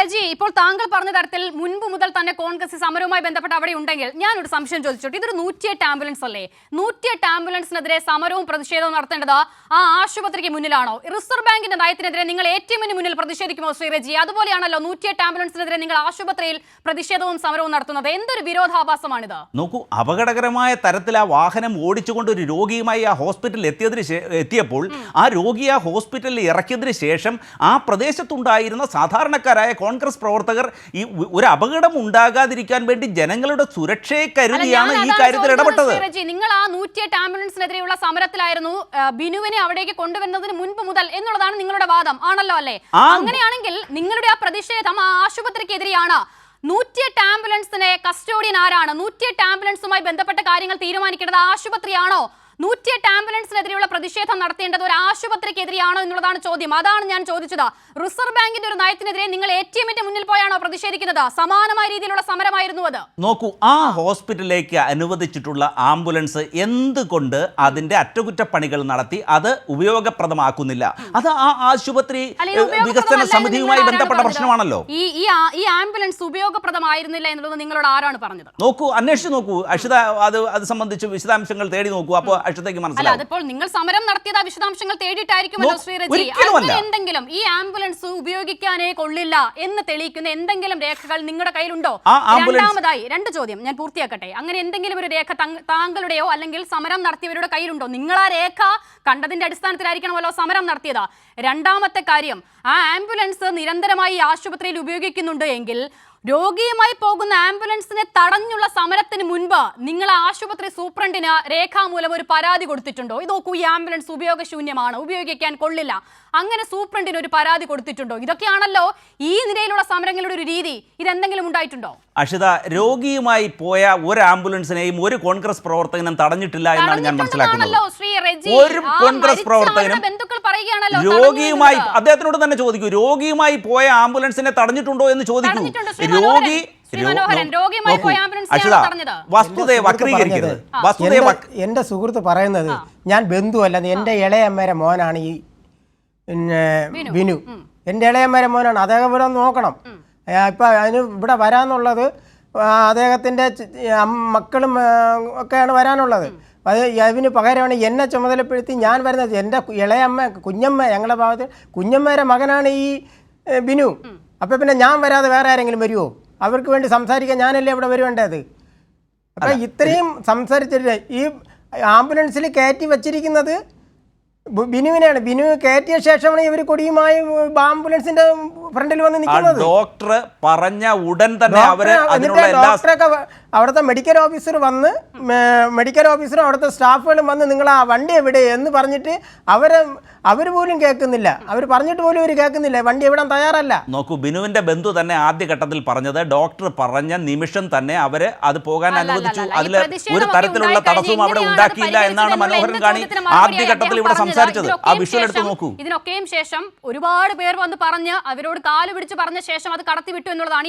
റെജി, ഇപ്പോൾ താങ്കൾ പറഞ്ഞ തരത്തിൽ മുൻപ് മുതൽ തന്നെ കോൺഗ്രസ് സമരവുമായി ബന്ധപ്പെട്ട് അവിടെ ഉണ്ടെങ്കിൽ ഞാനൊരു സംശയം ചോദിച്ചോട്ടെ. ഇതൊരു 108 ആംബുലൻസ് അല്ലേ? 108 ആംബുലൻസിനെതിരെ സമരവും പ്രതിഷേധവും നടത്തേണ്ടത് ആ ആശുപത്രിക്ക് മുന്നിലാണോ? റിസർവ് ബാങ്കിന്റെ നയത്തിനെതിരെ നിങ്ങൾ ATM-ന് മുന്നിൽ പ്രതിഷേധിക്കുമോ ശ്രീ റെജി? അതുപോലെയാണല്ലോ 108 ആംബുലൻസിനെതിരെ നിങ്ങൾ ആശുപത്രിയിൽ പ്രതിഷേധവും സമരവും നടത്തുന്നത്. എന്തൊരു വിരോധാഭാസമാണിത്? നോക്കൂ, അപകടകരമായ തരത്തിൽ ആ വാഹനം ഓടിച്ചുകൊണ്ട് ഒരു രോഗിയുമായി ആ ഹോസ്പിറ്റലിൽ എത്തിയപ്പോൾ ആ രോഗിയെ ആ ഹോസ്പിറ്റലിൽ ഇറക്കിയതിന് ശേഷം ആ പ്രദേശത്തുണ്ടായിരുന്ന സാധാരണക്കാരായ കോൺഗ്രസ് പ്രവർത്തകർ ഈ ഒരു അപകടം ഉണ്ടാകാതിരിക്കാൻ വേണ്ടി ജനങ്ങളുടെ സുരക്ഷയെ കരുതിയാണ് ഈ കാര്യത്തിൽ ഇടപെട്ടത്. നിങ്ങൾ ആ 108 ആംബുലൻസിനെതിരെയുള്ള സമരത്തിലായിരുന്നു ബിനുവിനെ അവിടേക്ക് കൊണ്ടുവരുന്നതിന് മുൻപ് മുതൽ എന്നുള്ളതാണ് നിങ്ങളുടെ വാദം, ആണല്ലോ അല്ലേ? അങ്ങനെയാണെങ്കിൽ നിങ്ങളുടെ ആ പ്രതിഷേധം ആ ആശുപത്രിക്കെതിരെയാണ്. 108 ആംബുലൻസിനെ കസ്റ്റോഡിയൻ ആരാണ്? 108 ആംബുലൻസുമായി ബന്ധപ്പെട്ട കാര്യങ്ങൾ തീരുമാനിക്കേണ്ടത് ആശുപത്രിയാണോ? 108 ആംബുലൻസിനെതിരെയുള്ള പ്രതിഷേധം നടത്തേണ്ടത് ഒരു ആശുപത്രിക്കെതിരെയാണോ എന്നുള്ളതാണ് ചോദ്യം. അതാണ് ഞാൻ ചോദിച്ചത്. റിസർവ് ബാങ്കിന്റെ ഒരു നയത്തിനെതിരെ നിങ്ങൾ ATM-ന്റെ മുന്നിൽ പോയാണോ പ്രതിഷേധിക്കുന്നത്? സമാനമായ രീതിയിലുള്ള സമരമായിരുന്നു അത്. നോക്കൂ, ആ ഹോസ്പിറ്റലിലേക്ക് അനുവദിച്ചിട്ടുള്ള ആംബുലൻസ് എന്തുകൊണ്ട് അതിന്റെ അറ്റകുറ്റപ്പണികൾ നടത്തി അത് ഉപയോഗപ്രദമാക്കുന്നില്ല? അത് ആ ആശുപത്രി വികസന സമിതിയുമായി ബന്ധപ്പെട്ട പ്രശ്നമാണല്ലോ. ഈ ആംബുലൻസ് ഉപയോഗപ്രദമായിരുന്നില്ല എന്നുള്ളത് നിങ്ങളോട് ആരാണ് പറഞ്ഞത്? നോക്കൂ, അന്വേഷിച്ച് നോക്കൂ അക്ഷിത, അത് സംബന്ധിച്ച് വിശദാംശങ്ങൾ തേടി നോക്കൂ. അപ്പോൾ അക്ഷിതയ്ക്ക് മനസ്സിലാവും. അതിപ്പോൾ നിങ്ങൾ സമരം നടത്തിയത് ആ വിശദാംശങ്ങൾ തേടിയിട്ടായിരിക്കുമല്ലോ ശ്രീ റെജി. എന്തെങ്കിലും ഈ ആംബുലൻസ് ഉപയോഗിക്കാനേ കൊള്ളില്ല എന്ന് തെളിയിക്കുന്ന എന്തെങ്കിലും രേഖകൾ നിങ്ങളുടെ കയ്യിലുണ്ടോ? രണ്ടാമതായി 2 ചോദ്യം ഞാൻ പൂർത്തിയാക്കട്ടെ. അങ്ങനെ എന്തെങ്കിലും ഒരു രേഖ താങ്കളുടെയോ അല്ലെങ്കിൽ സമരം നടത്തിയവരുടെ കയ്യിലുണ്ടോ? നിങ്ങൾ ആ രേഖ കണ്ടതിന്റെ അടിസ്ഥാനത്തിലായിരിക്കണമല്ലോ സമരം നടത്തിയത്. രണ്ടാമത്തെ കാര്യം, ആ ആംബുലൻസ് നിരന്തരമായി ആശുപത്രിയിൽ ഉപയോഗിക്കുന്നുണ്ട് എങ്കിൽ രോഗിയുമായി പോകുന്ന ആംബുലൻസിനെ തടഞ്ഞുള്ള സമരത്തിന് മുൻപ് നിങ്ങൾ ആശുപത്രി സൂപ്രണ്ടിന് രേഖാമൂലം ഒരു പരാതി കൊടുത്തിട്ടുണ്ടോ? ഇത് നോക്കൂ, ഈ ആംബുലൻസ് ഉപയോഗശൂന്യമാണ്, ഉപയോഗിക്കാൻ കൊള്ളില്ല, അങ്ങനെ സൂപ്രണ്ടിന് ഒരു പരാതി കൊടുത്തിട്ടുണ്ടോ? ഇതൊക്കെയാണല്ലോ ഈ നിലയിലുള്ള സമരങ്ങളുടെ ഒരു രീതി. ഇതെന്തെങ്കിലും ഉണ്ടായിട്ടുണ്ടോ? അക്ഷിത, രോഗിയുമായി പോയ ഒരു ആംബുലൻസിനെയും ഒരു കോൺഗ്രസ് പ്രവർത്തകനും തടഞ്ഞിട്ടില്ല എന്നാണ് ഞാൻ മനസ്സിലാക്കുന്നത്. ഒരു കോൺഗ്രസ് പ്രവർത്തകനും രോഗിയുമായി, അദ്ദേഹത്തിനോട് തന്നെ ചോദിക്കൂ, രോഗിയുമായി പോയ ആംബുലൻസിനെ തടഞ്ഞിട്ടുണ്ടോ എന്ന് ചോദിക്കൂ. വസ്തുതയെ വക്രീകരിക്കരുത്. എന്റെ സുഹൃത്ത് പറയുന്നത് ഞാൻ ബന്ധുവല്ല, എന്റെ ഇളയമ്മയുടെ മോനാണ് ഈ ബിനു. എൻ്റെ ഇളയമ്മയുടെ മോനാണ്. അദ്ദേഹം ഇവിടെ നോക്കണം. ഇപ്പം അതിന് ഇവിടെ വരാനുള്ളത് അദ്ദേഹത്തിൻ്റെ മക്കളും ഒക്കെയാണ് വരാനുള്ളത്. അത് അതിന് പകരമാണ് എന്നെ ചുമതലപ്പെടുത്തി ഞാൻ വരുന്നത്. എൻ്റെ ഇളയമ്മ കുഞ്ഞമ്മ, ഞങ്ങളുടെ ഭാഗത്ത് കുഞ്ഞമ്മയുടെ മകനാണ് ഈ ബിനു. അപ്പം പിന്നെ ഞാൻ വരാതെ വേറെ ആരെങ്കിലും വരുമോ? അവർക്ക് വേണ്ടി സംസാരിക്കാൻ ഞാനല്ലേ ഇവിടെ വരുവേണ്ടത്? അപ്പം ഇത്രയും സംസാരിച്ചിട്ട് ഈ ആംബുലൻസിൽ കയറ്റി വച്ചിരിക്കുന്നത് ബിനുവിനാണ്. ബിനു കയറ്റിയ ശേഷമാണ് ഇവർ കൊടിയുമായി ആംബുലൻസിന്റെ ഫ്രണ്ടിൽ വന്ന് നിൽക്കുന്നത്. ഡോക്ടർ പറഞ്ഞ ഉടൻ തന്നെ ഡോക്ടറൊക്കെ അവിടുത്തെ മെഡിക്കൽ ഓഫീസറും അവിടുത്തെ സ്റ്റാഫുകളും വന്ന് നിങ്ങൾ ആ വണ്ടി എവിടെ എന്ന് പറഞ്ഞിട്ട് അവർ പോലും കേൾക്കുന്നില്ല. അവർ പറഞ്ഞിട്ട് പോലും അവർ കേൾക്കുന്നില്ല. വണ്ടി എവിടാൻ തയ്യാറല്ല. നോക്കൂ, ബിനുവിന്റെ ബന്ധു തന്നെ ആദ്യഘട്ടത്തിൽ പറഞ്ഞത് ഡോക്ടർ പറഞ്ഞ നിമിഷം തന്നെ അവര് അത് പോകാൻ അനുവദിച്ചു. അതിൽ ഒരു തരത്തിലുള്ള തടസ്സവും അവിടെ ഉണ്ടാക്കിയില്ല എന്നാണ് മനോഹരൻ കാണി ആദ്യഘട്ടത്തിൽ ഇവിടെ സംസാരിച്ചത്. ആ വിഷ്വൽ എടുത്ത് നോക്കൂ. ഇതിനൊക്കെയും ശേഷം ഒരുപാട് പേർ വന്ന് പറഞ്ഞ് അവരോട് കാല് പിടിച്ച് പറഞ്ഞ ശേഷം അത് കടത്തിവിട്ടു എന്നുള്ളതാണ്.